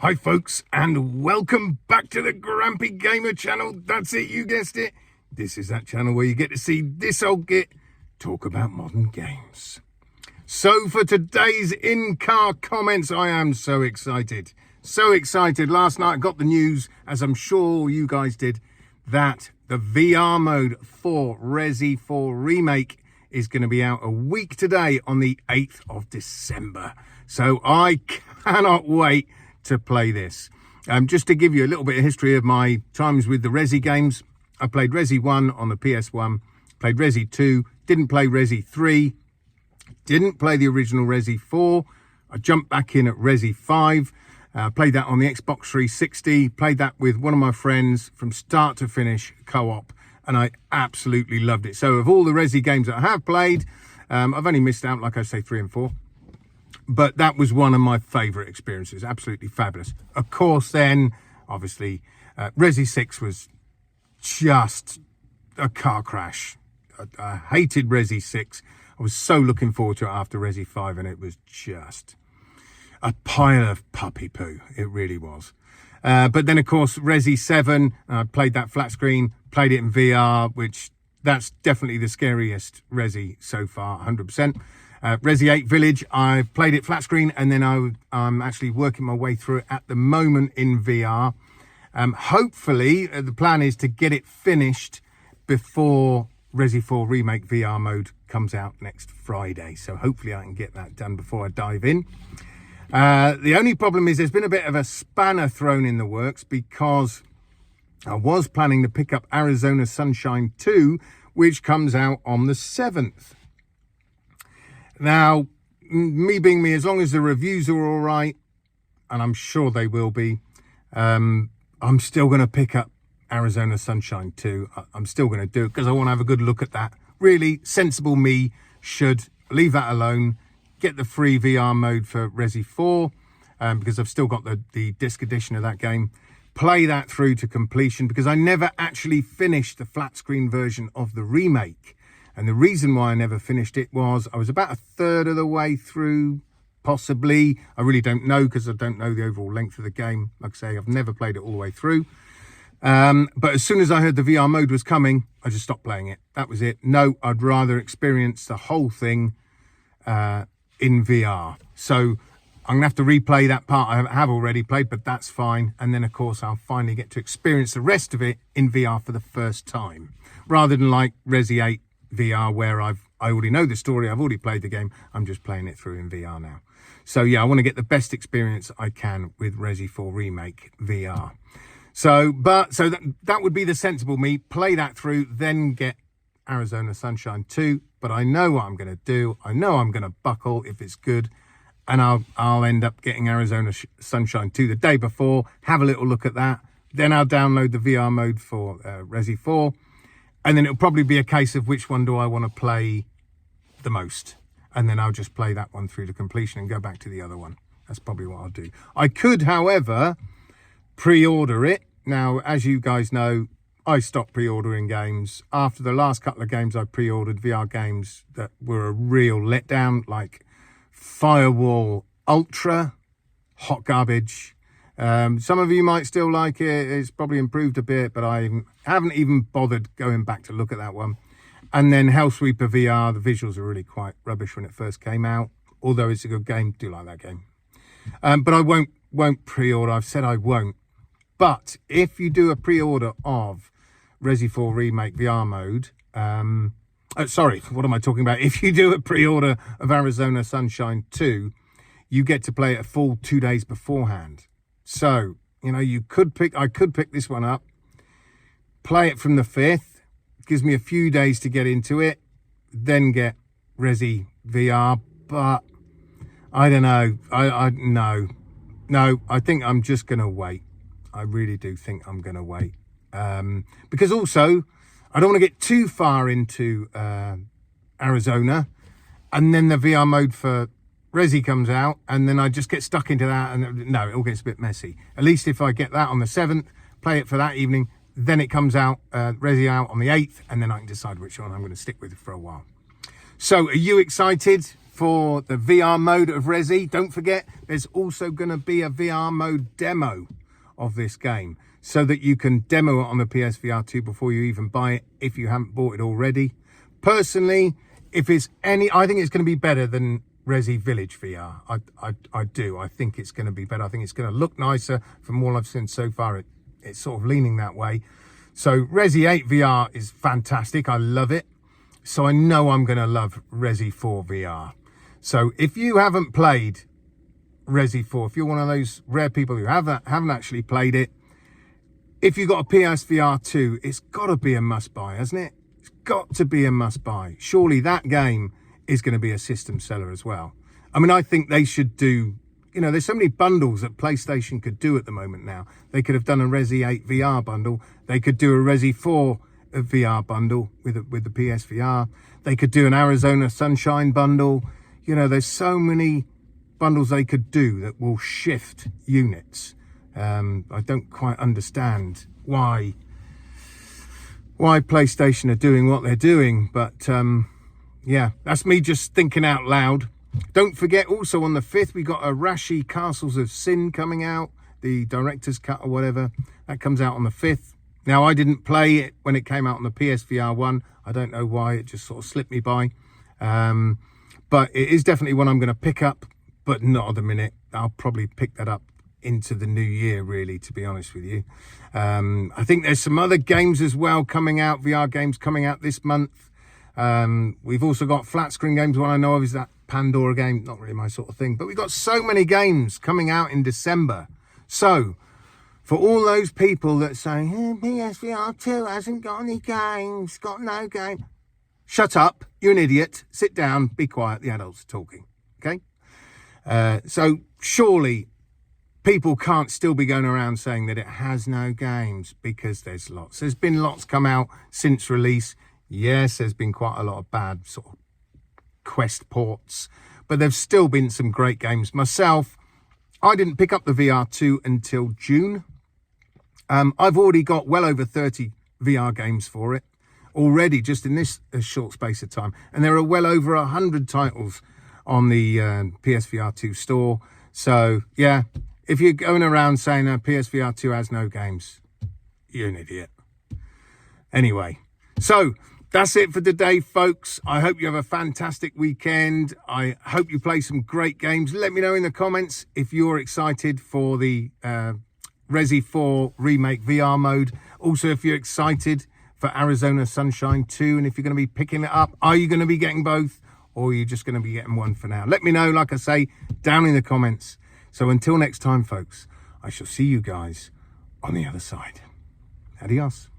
Hi folks, and welcome back to the Grumpy Gamer channel. That's it, you guessed it. This is that channel where you get to see this old git talk about modern games. So for today's in-car comments, I am so excited. So excited. Last night I got the news, as I'm sure you guys did, that the VR mode for Resi 4 Remake is going to be out a week today on the 8th of December. So I cannot wait to play this. Just to give you a little bit of history of my times with the Resi games, I played Resi 1 on the PS1, played Resi 2, didn't play Resi 3, didn't play the original Resi 4. I jumped back in at Resi 5, played that on the Xbox 360, played that with one of my friends from start to finish, co-op, and I absolutely loved it. So of all the Resi games that I have played, I've only missed out, like I say, 3 and 4. But that was one of my favourite experiences. Absolutely fabulous. Of course, then, obviously, Resi 6 was just a car crash. I hated Resi 6. I was so looking forward to it after Resi 5, and it was just a pile of puppy poo. It really was. But then, of course, Resi 7, I played that flat screen, played it in VR, which that's definitely the scariest Resi so far, 100%. Resi 8 Village, I've played it flat screen, and then I'm actually working my way through it at the moment in VR. Hopefully, the plan is to get it finished before Resi 4 Remake VR mode comes out next Friday. So hopefully I can get that done before I dive in. The only problem is there's been a bit of a spanner thrown in the works, because I was planning to pick up Arizona Sunshine 2, which comes out on the 7th. Now, me being me, as long as the reviews are all right, and I'm sure they will be, I'm still going to pick up Arizona Sunshine 2. I'm still going to do it because I want to have a good look at that. Really, sensible me should leave that alone, get the free VR mode for Resi 4, because I've still got the disc edition of that game. Play that through to completion, because I never actually finished the flat screen version of the remake. And the reason why I never finished it was I was about a third of the way through, possibly. I really don't know, because I don't know the overall length of the game. Like I say, I've never played it all the way through. But as soon as I heard the VR mode was coming, I just stopped playing it. That was it. No, I'd rather experience the whole thing in VR. So I'm going to have to replay that part I have already played, but that's fine. And then, of course, I'll finally get to experience the rest of it in VR for the first time, rather than like Resi 8 VR, where I already know the story, I've already played the game, I'm just playing it through in VR now. So yeah, I want to get the best experience I can with Resi 4 Remake VR. So that would be the sensible me, play that through, then get Arizona Sunshine 2. But I know what I'm going to do. I know I'm going to buckle if it's good, and I'll end up getting Arizona Sunshine 2 the day before, have a little look at that, then I'll download the VR mode for Resi 4. And then it'll probably be a case of which one do I want to play the most. And then I'll just play that one through to completion and go back to the other one. That's probably what I'll do. I could, however, pre-order it. Now, as you guys know, I stopped pre-ordering games. After the last couple of games I pre-ordered, VR games that were a real letdown, like Firewall Ultra, hot garbage. Some of you might still like it. It's probably improved a bit, but I haven't even bothered going back to look at that one. And then Hellsweeper VR, the visuals are really quite rubbish when it first came out, although it's a good game. Do like that game. But I won't pre-order. I've said I won't. But if you do a pre-order of Resi 4 Remake VR mode, sorry, what am I talking about? If you do a pre-order of Arizona Sunshine 2, you get to play it a full 2 days beforehand. So, you know, I could pick this one up, play it from the 5th, gives me a few days to get into it, then get Resi VR, but I don't know. No, I think I'm just going to wait. I really do think I'm going to wait. Because also, I don't want to get too far into Arizona, and then the VR mode for Resi comes out, and then I just get stuck into that, and no, it all gets a bit messy. At least if I get that on the 7th, play it for that evening, then it comes out, Resi out on the 8th, and then I can decide which one I'm going to stick with for a while. So, are you excited for the VR mode of Resi. Don't forget, there's also going to be a VR mode demo of this game so that you can demo it on the PSVR 2 before you even buy it if you haven't bought it already. Personally, if it's I think it's going to be better than Resi Village VR. I do. I think it's going to be better. I think it's going to look nicer. From all I've seen so far, it's sort of leaning that way. So Resi 8 VR is fantastic. I love it. So I know I'm going to love Resi 4 VR. So if you haven't played Resi 4, if you're one of those rare people who haven't actually played it, if you've got a PSVR 2, it's got to be a must-buy, hasn't it? It's got to be a must-buy. Surely that game is going to be a system seller as well. I mean, I think they should do, there's so many bundles that PlayStation could do at the moment now. They could have done a Resi 8 VR bundle. They could do a Resi 4 VR bundle with the PSVR. They could do an Arizona Sunshine bundle. There's so many bundles they could do that will shift units. I don't quite understand why PlayStation are doing what they're doing, but yeah, that's me just thinking out loud. Don't forget, also on the 5th, we got a Rashi Castles of Sin coming out, the director's cut or whatever. That comes out on the 5th. Now, I didn't play it when it came out on the PSVR 1. I don't know why, it just sort of slipped me by. But it is definitely one I'm going to pick up, but not at the minute. I'll probably pick that up into the new year, really, to be honest with you. I think there's some other games as well coming out, VR games coming out this month. We've also got flat screen games. One I know of is that Pandora game, not really my sort of thing, but we've got so many games coming out in December. So for all those people that say, PSVR 2 hasn't got any games, got no game, shut up, you're an idiot, sit down, be quiet, the adults are talking, okay? So surely people can't still be going around saying that it has no games, because there's lots. There's been lots come out since release. Yes, there's been quite a lot of bad sort of Quest ports, but there's still been some great games. Myself, I didn't pick up the VR 2 until June. I've already got well over 30 VR games for it already, just in this short space of time. And there are well over 100 titles on the PSVR 2 store. So, yeah, if you're going around saying PSVR 2 has no games, you're an idiot. Anyway, so that's it for today, folks. I hope you have a fantastic weekend. I hope you play some great games. Let me know in the comments if you're excited for the Resi 4 Remake VR mode. Also, if you're excited for Arizona Sunshine 2, and if you're going to be picking it up, are you going to be getting both, or are you just going to be getting one for now? Let me know, like I say, down in the comments. So until next time, folks, I shall see you guys on the other side. Adios.